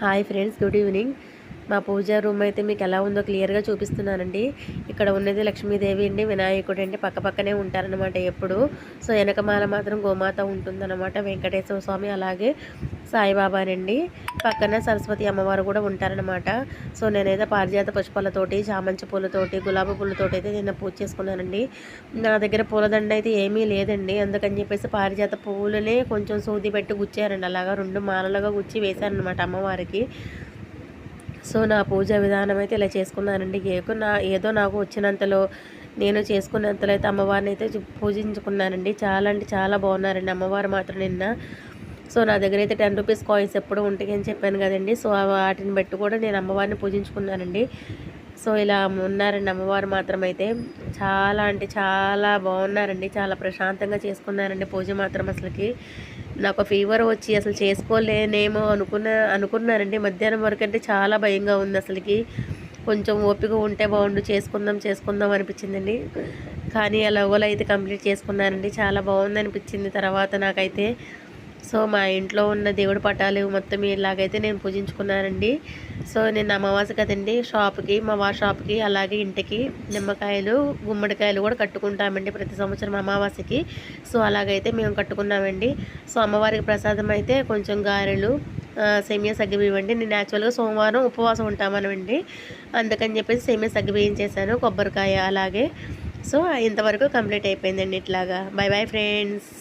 Hi friends, good evening. మా పూజా room అయితే మీకు ఎలా ఉందో క్లియర్గా చూపిస్తున్నానండి. ఇక్కడ ఉన్నది లక్ష్మీదేవి అండి, వినాయకుడు అండి, పక్కపక్కనే ఉంటారనమాట ఎప్పుడు. సో వెనకమాల మాత్రం గోమాత ఉంటుందన్నమాట, వెంకటేశ్వర స్వామి, అలాగే సాయిబాబానండి. పక్కన సరస్వతి అమ్మవారు కూడా ఉంటారనమాట. సో నేనైతే పారిజాత పుష్పాలతోటి, చామంతి పూలతోటి, గులాబీ పూలతోటి అయితే నిన్న పూజ చేసుకున్నానండి. నా దగ్గర పూలదండ అయితే ఏమీ లేదండి, అందుకని చెప్పేసి పారిజాత పువ్వులనే కొంచెం సూది పెట్టి గుచ్చారండి. అలాగా 2 మాలలుగా గుచ్చి వేశారనమాట అమ్మవారికి. సో నా పూజా విధానం అయితే ఇలా చేసుకున్నానండి. ఏదో నాకు వచ్చినంతలో, నేను చేసుకున్నంతలో అయితే అమ్మవారిని అయితే పూజించుకున్నానండి. చాలా అంటే చాలా బాగున్నారండి అమ్మవారు మాత్రం నిన్న. సో నా దగ్గర అయితే 10 రూపీస్ కాయిన్స్ ఎప్పుడూ ఉంటాయి అని చెప్పాను కదండి. సో వాటిని బట్టి కూడా నేను అమ్మవారిని పూజించుకున్నానండి. సో ఇలా ఉన్నారండి అమ్మవారు మాత్రం అయితే. చాలా అంటే చాలా బాగున్నారండి. చాలా ప్రశాంతంగా చేసుకున్నానండి పూజ మాత్రం. అసలుకి నాకు ఫీవర్ వచ్చి అసలు చేసుకోలేనేమో అనుకున్నానండి. మధ్యాహ్నం వరకు అంటే చాలా భయంగా ఉంది అసలుకి. కొంచెం ఓపిక ఉంటే బాగుండు, చేసుకుందాం అనిపించిందండి. కానీ ఎలాగోలా అయితే కంప్లీట్ చేసుకున్నానండి. చాలా బాగుంది అనిపించింది తర్వాత నాకైతే. సో మా ఇంట్లో ఉన్న దేవుడి పటాలు మొత్తం ఇలాగైతే నేను పూజించుకున్నానండి. సో నేను అమావాస్య కదండి, షాప్కి అలాగే ఇంటికి నిమ్మకాయలు, గుమ్మడికాయలు కూడా కట్టుకుంటామండి ప్రతి సంవత్సరం అమావాస్యకి. సో అలాగైతే మేము కట్టుకున్నామండి. సో అమ్మవారికి ప్రసాదం అయితే కొంచెం గారెలు, సేమియా సగ్గుబియ్యం అండి. నేను యాక్చువల్గా సోమవారం ఉపవాసం ఉంటామనండి, అందుకని చెప్పేసి సేమియా సగ్గుబియ్యం చేశాను, కొబ్బరికాయ అలాగే. సో ఇంతవరకు కంప్లీట్ అయిపోయిందండి ఇట్లాగా. By bye friends.